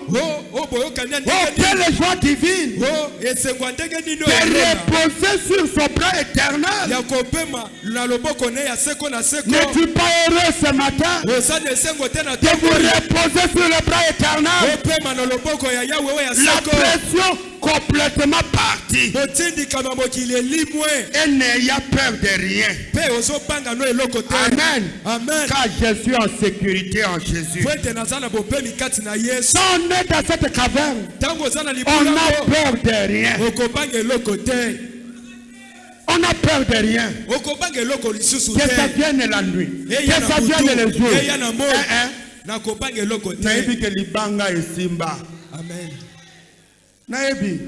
Oh boyokania Oh, quelle joie divine! esengwa ndenge nini De reposer sur son bras éternel. ya kopema na loboko ne ya seko na seko. N'es-tu pas heureux ce matin osana esengo te na de vous reposer sur le bras éternel? opema na loboko ya yawe oyo ya La seko. pression complètement partie. botindikama mokili elimwe Et n'ayez peur de rien. pe ozobanga no eloko te. Amen. Amen. Car je suis en sécurité en Jésus. po ete naza na bopemi kati na yesu. Quand on est dans cette caverne, ntango oza na on libula a peur de rien. okobanga eloko te. On a peur de rien. okobanga eloko lisusu Que ça te. vienne la nuit. Eya Que na ça vienne le butu jour. eya na moi nakobanga eloko te. Nayebi que libanga esimba. Amen. Nayebi.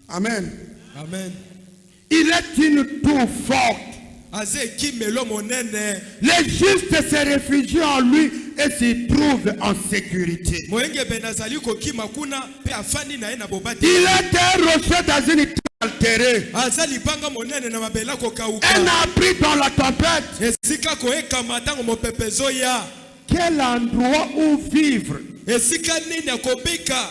Amen. Amen. Il est une tour forte. aza ekimelo monene. Les justes se réfugient en lui et s'y trouvent en sécurité. moyengebene azali kokima kuna pe afandi na ye na bobate. Il est un rocher dans une terre altérée. aza libanga monene na mabele kokauka. Un abri dans la tempête. esika koyekama ntango mopepe ezoya. Quel endroit où vivre? esika nini akobika.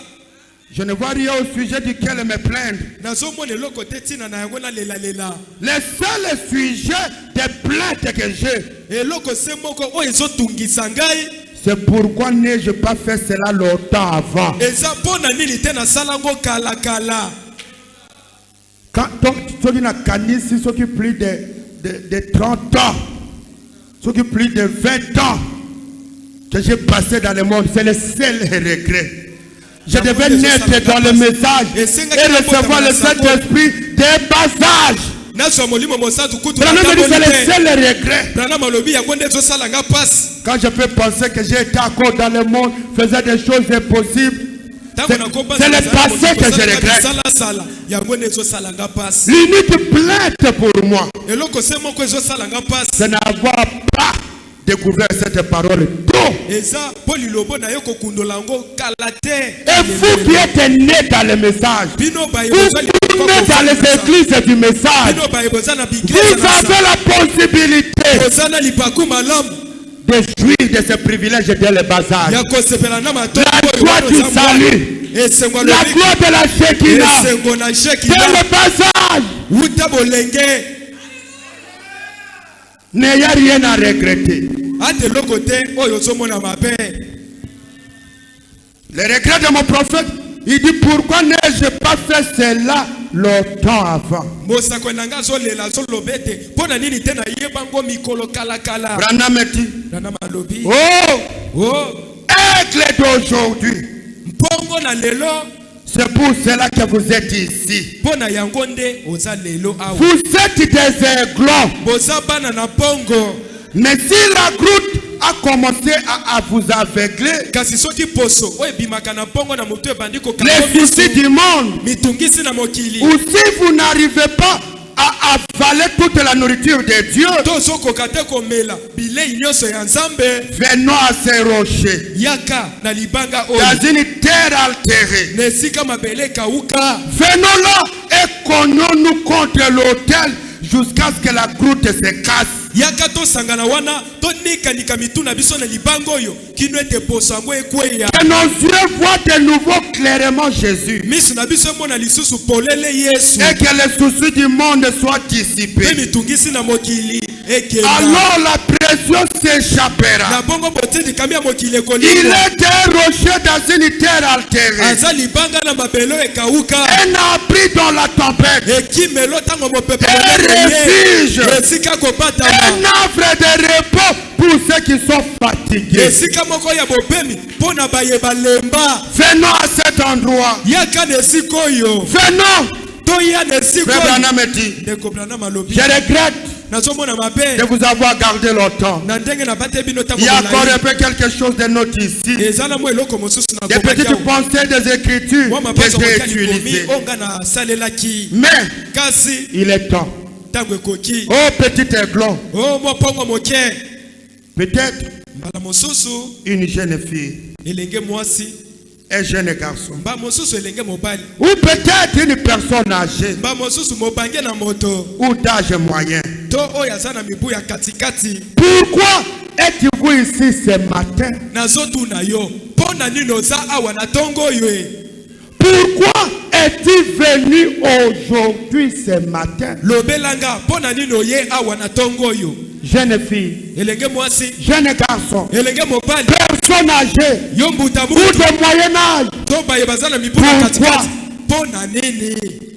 Je ne vois rien au sujet duquel me plaindre. nazomona eloko te ntina na yango nalelalela. Le seul sujet de plainte que j'ai, eloko se moko oyo ezotungisa ngai. c'est pourquoi n'ai-je pas fait cela longtemps avant. eza mpona nini te nasala ngo kalakala. Donc, ceux qui n'ont canisi, ceux qui plus de 30 ans, ceux qui plus de 20 ans que j'ai passé dans le monde, c'est le seul regret. Je devais naître dans le message et recevoir le Saint-Esprit des bas âges. Branham me dit c'est le seul regret. Quand je peux penser que j'ai été encore dans le monde, faisant des choses impossibles, c'est le passé que je regrette. L'unique plainte pour moi, c'est n'avoir pas découvert cette parole tôt. Et vous qui êtes nés dans le message, vous nés dans les églises du message, vous avez la possibilité de jouir de ce privilège dès le bas âge. La joie du salut, la gloire de la Shekinah, dès le bas âge. N'ayez rien à regretter. Le regret de mon prophète, il dit pourquoi n'ai-je pas fait cela longtemps avant. Branham dit, aigle d'aujourd'hui, c'est pour cela que vous êtes ici. Vous êtes des aiglons. Mais si la croûte a commencé à vous aveugler, les soucis du monde, ou si vous n'arrivez pas à avaler toute la nourriture de Dieu, venons à ces rochers, dans une terre altérée. Venons là et cognons-nous contre l'autel jusqu'à ce que la croûte se casse. Que nos yeux voient de nouveau clairement Jésus. Et que les soucis du monde soient dissipés. Alors la pression s'échappera. Il est un rocher dans une terre altérée. Un abri dans la tempête. Un refuge. Un arbre de repos pour ceux qui sont fatigués. Venons à cet endroit. Venons. Frère Branham dit, je regrette de vous avoir gardé longtemps. Il y a encore un peu quelque chose de notre ici. Des petites pensées des Écritures que j'ai utilisées. Mais il est temps. Oh petit aiglon. Peut-être une jeune fille. un jeune garçon. Ba mosusu elenge mobali. Ou peut-être une personne âgée. Ba mosusu mobange na moto. Ou d'âge moyen. To oyo aza na mibu ya katikati. Pourquoi êtes-vous ici ce matin? Nazotuna yo. Pona nino za awa na tongo yo e. Pourquoi es-tu venu aujourd'hui ce matin? Lobelanga pona nino ye awa na tongo yo. Jeune fille, Elenge mwasi. jeune garçon, Elenge mobali. personne âgée Yo mbuta ou mutu. de moyen âge. To baye bazana mibu ya katikati. Pona nini?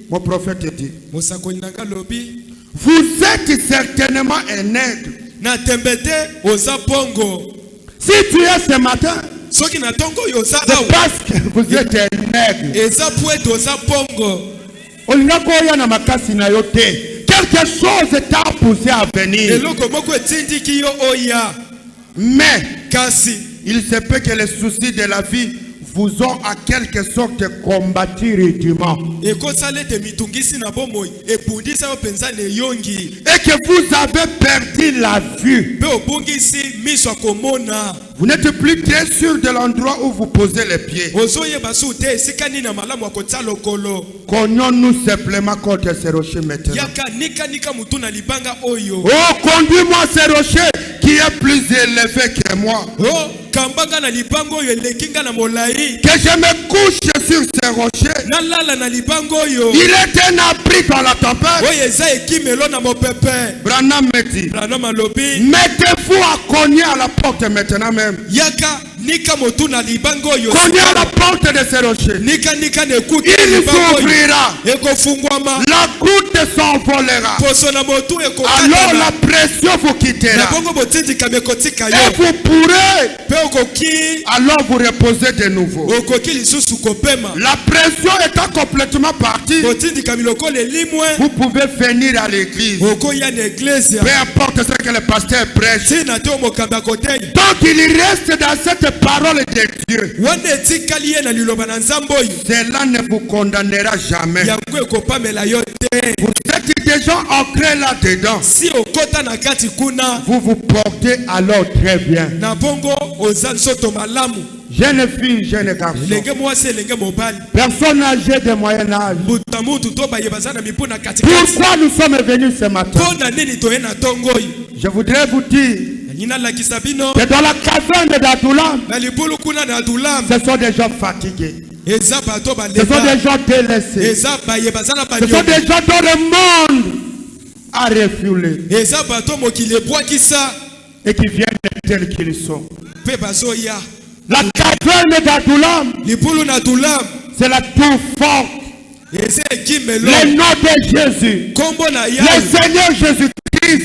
Mon prophète dit, Mosakoli nanga lobi. vous êtes certainement un aigle. Na tembete oza pongo. Si tu es ce matin, Soki na tongo yo oza c'est awa. parce que vous êtes un aigle. Eza pueto oza pongo. Olinga koya na makasi na yo te. Quelque chose t'a poussé à venir. Eloko moko etindiki yo oya. Mais Kasi il se peut que les soucis de la vie vous ont en quelque sorte combattu rudiment. ekosala ete mitungisi na bomoi epundisa yo penza na eyongi. Et que vous avez perdu la vue. Mpe obungisi miso akomona. Vous n'êtes plus très sûr de l'endroit où vous posez les pieds. Ozoyeba su te esika nini na malamu akotia lokolo. Cognons-nous simplement contre ces rochers maintenant. Yaka nika mutu na libanga oyo. Oh, conduis-moi ces rochers qui est plus élevé que moi. Oh, kambanga na libanga oyo elekinga na molai. Que je me couche sur ces rochers. Nalala na libanga oyo. Il est un abri dans la tempête. Oyo eza ekimelo na mopepe. Branham me dit, Brana malobi. mettez-vous à cogner à la porte maintenant même. Yaka nika motu na libanga oyo. Cognez à la porte de ces rochers. Nika na ekuti na Il libanga oyo. s'ouvrira. Ekofungwama. La goutte s'envolera. Poso na motu Alors ekokatana. la pression vous Na quittera. bongo botindika mekotika Et yo. vous pourrez Pe okoki. alors vous reposer de nouveau. Okoki lisusu kopema. La pression étant complètement partie, Botindika miloko lelimwe. vous pouvez venir à l'église. Okoya na iglesia. Peu importe ce que le pasteur prêche. Tina te omokamba kotei. Tant qu'il reste dans cette parole de Dieu, Wana etikali ye na liloba na nzambe oyo. cela ne vous condamnera jamais. Yango ekopamela yo te. Vous êtes déjà ancré là-dedans. Si okota na kati kuna. Vous vous portez alors très bien. Na bongo oza nsoto malamu. Jeune fille, jeune garçon. Elenge mwasi elenge mobali. Personne âgée de moyen âge. Buta mutu to bayeba na mipu na katikati. Pourquoi nous sommes venus ce matin? Pona nini toye na tongo oyo. Je voudrais vous dire Nina lakisa bino. que dans la caverne d'Adoulam, Na libulu kuna na Adulam. ce sont des gens fatigués. Eza bato Ce sont baleka. des gens délaissés. Eza bayeba na Ce sont banyo. des gens dont le monde a refoulé Eza bato mokili ebwakisa. et qui viennent tels qu'ils sont. Pe bazoya. La caverne d'Adoulam, Libulu na Adulam. c'est la tour forte. Eza ekimelo. Le nom de Jésus. Kombo na Le Yawe. Seigneur Jésus-Christ.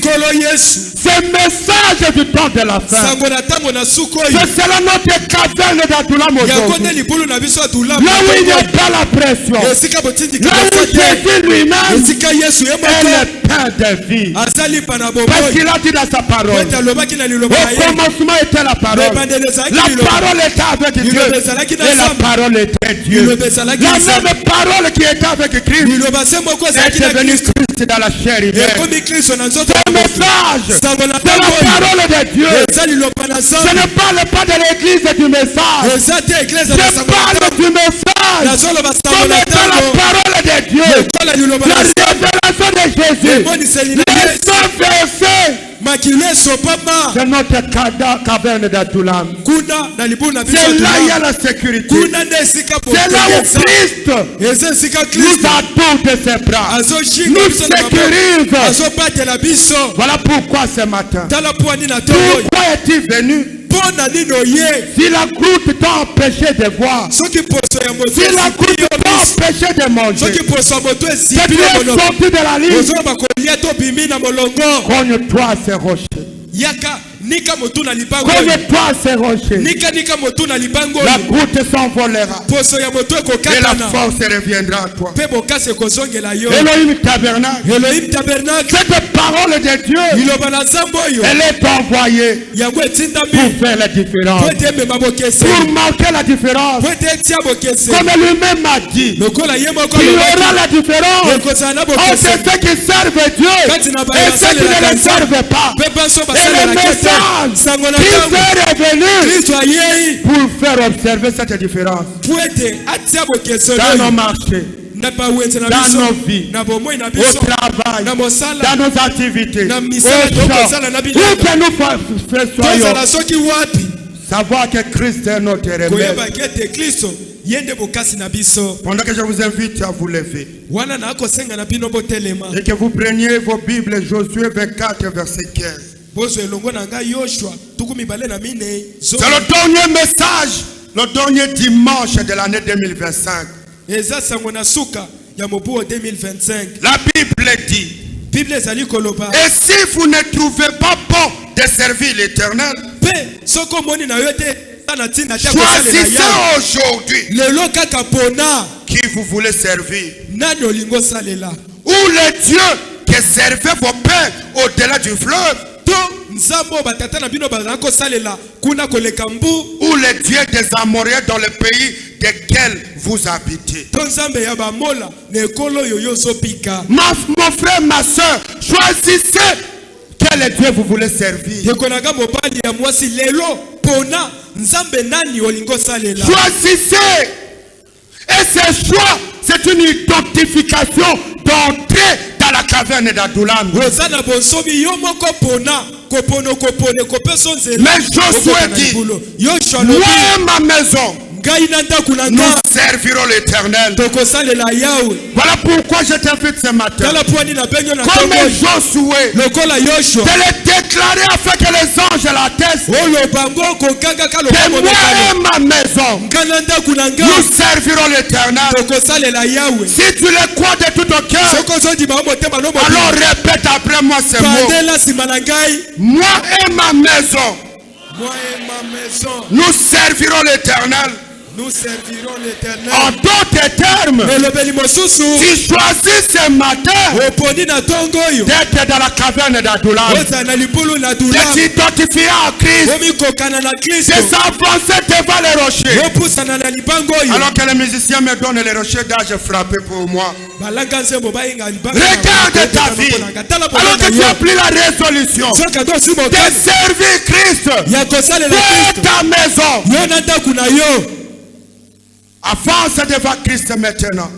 Kolo Yesu. Ce message du temps de la fin. Sango na tango na suko oyo. C'est cela notre caverne d'Adoulam Yango aujourd'hui. nde libulu na biso Adulam. Là où il n'y a pas la pression. Esika botindika Là où bafate. Jésus lui-même Esika Yesu ye est moko. le pain de vie. Azali pana Parce boboyi. qu'il a dit dans sa parole. Weta lobaki na liloba Au na ye. commencement était la parole. Lebandele ezalaki La liloba. parole était avec Dieu. Liloba ezalaki na Et la Nzambe. parole était Dieu. Liloba ezalaki La na Nzambe. même parole qui était avec Christ Liloba se moko ezalaki est na devenue Kristo. Christ dans la chair humaine. Ekomi Kristo na nzoto. Ce message, Sango na c'est la tango oyo. parole de Dieu. Eza liloba na Je Nzambe. ne parle pas de l'église et du message. Eza te eglise na Je sango na parle tango. du message. Nazoloba sango Comme na étant la tango. parole de Dieu. Lokola liloba La na Nzambe. révélation de Jésus. Eboniseli na Les Yesu. 100 versets Makili esopama. de notre caverne d'Adoulam. Kuna na libulu na biso C'est là il y a Adulam. la sécurité. Kuna nde esika C'est là où poteza. Christ Eza esika nous Kristo. attend de ses bras. Azoshinga Nous biso na maboko. sécurise. Azobatela biso. Voilà pourquoi ce matin. Tala po ani na tongo oyo. Pourquoi es-tu venu? Pona nini oye. Si la croûte t'a empêché de voir, Soki poso ya moto si la croûte esipi yo t'a miso. empêché de manger, Soki poso ya moto que esipi tu yo es molongo. sorti de la ligne, Ozoloba kolia to bimi na molongo. cogne-toi à ces rochers. Yaka nika motu na libango oyo. Cogne-toi à ces rochers. Nika motu na libango La oyo. croûte s'envolera Poso ya moto et la ekokatana. force reviendra à toi. Pe bokasi ekozongela yo. Elohim tabernacle, Elohim tabernacle. cette parole de Dieu, Liloba na Nzambe oyo. elle est envoyée Yango pour etindami. faire la différence, Po ete emema bokese. pour marquer la différence. Po ete etia bokese. Comme lui-même a dit, Lokola ye moko il y alobaki. aura la différence Ekozala na entre bokese. ceux qui servent Dieu Kati na et baye ceux qui ne basalelaka le Nzambe. servent pas. Pe banso Et le basalelaka te. message finale, sango na Christ ntango est revenu Kristo ayei pour faire observer cette différence po ete atia bokeso dans nos oyo marchés, na bawenze na dans biso nos vies, na bomoi na au biso travail, na mosala dans nos activités, na au misala champ, tokosala na où bilanga que nous soyons, tozala soki wapi savoir que Christ est notre remède. koyeba ete Kristo ye nde bokasi na biso. Pendant que je vous invite à vous lever wana na akosenga na bino botelema et que vous preniez vos Bibles, Josué 24, verset 15. bozwa elongo na ngai Yoshua tuku mibale na mine C'est le dernier message, le dernier dimanche de l'année 2025. eza sango na suka ya mobu 2025. La Bible dit, Bible ezali koloba et si vous ne trouvez pas bon de servir l'Éternel, pe soko moni na yo te na tina te choisissez aujourd'hui lelo kaka pona qui vous voulez servir. nani olingo salela Ou les dieux qui servaient vos pères au-delà du fleuve, to nzambo batata na bino bazala ko salela kuna koleka mbu ou les dieux des Amoréens dans le pays desquels vous habitez. to nzambe ya bamola na ekolo yoyo zopika. Mon frère, ma soeur, choisissez quel Dieu vous voulez servir. yekonaga mobali ya mwasi lelo pona nzambe nani olingo salela. Choisissez. Et ce choix, c'est une identification d'entrer dans la caverne d'Adulam. oza na bonsomi yo moko pona kopono kopone kopeso nzela. Mais Josué dit, Yoshua moi lobi et ma maison, ngai na ndako na nous nga servirons l'Éternel. tokosalela yawe. Voilà pourquoi je t'invite ce matin, tala pwani na benyo na comme ntongo Josué, lokola Yoshua de le déclarer afin que les anges l'attestent. oloba ngo kokangaka Que lokola moi et ma maison, nga na ndako na nga nous servirons l'Éternel. tokosalela yawe. Si tu le crois de tout ton cœur, soko ozondima o motema no mobili alors répète après moi ces mots. bandela nsima na ngai. Moi et ma maison, moi et ma maison nous servirons l'Éternel. nous servirons l'Éternel. En d'autres termes, elobeli mosusu tu choisis ce matin oponi na ntongo oyo d'être dans la caverne d'Adulam, ozala na libulu na de dula t'identifier à Christ, omikokana na de Kristo s'avancer devant les rochers. opusana na libango oyo Alors que les musiciens me donnent les rochers d'âge frappé pour moi. balanga nzembo bayinga libango. Regarde ta vie. Alors que tu as pris la résolution soka to si de moto servir Christ ya kosalela de Kristo ta maison. yo na ndako na yo Avance devant Christ maintenant.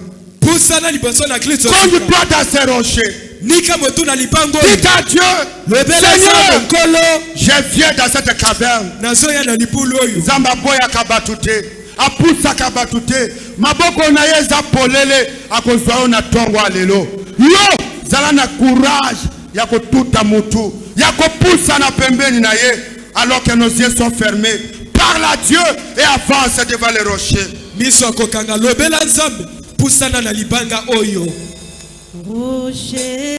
pusana liboso na Kristo. Conduis-toi dans ces rochers. nika motu na libango Dis à Dieu, lebela Seigneur, sa nkolo je viens dans cette caverne. nazoya na libulu oyo Zamba boya kabatute. Apusa kabatute. Maboko na ye za polele. Akozwa yo na tongo alelo. Yo, zala na courage. Ya kotuta mutu. Ya kopusa na pembeni na ye. Alors que nos yeux sont fermés. Parle à Dieu et avance devant les rochers. miso akokanga lobela nzambe pusana na libanga oyo. Rocher.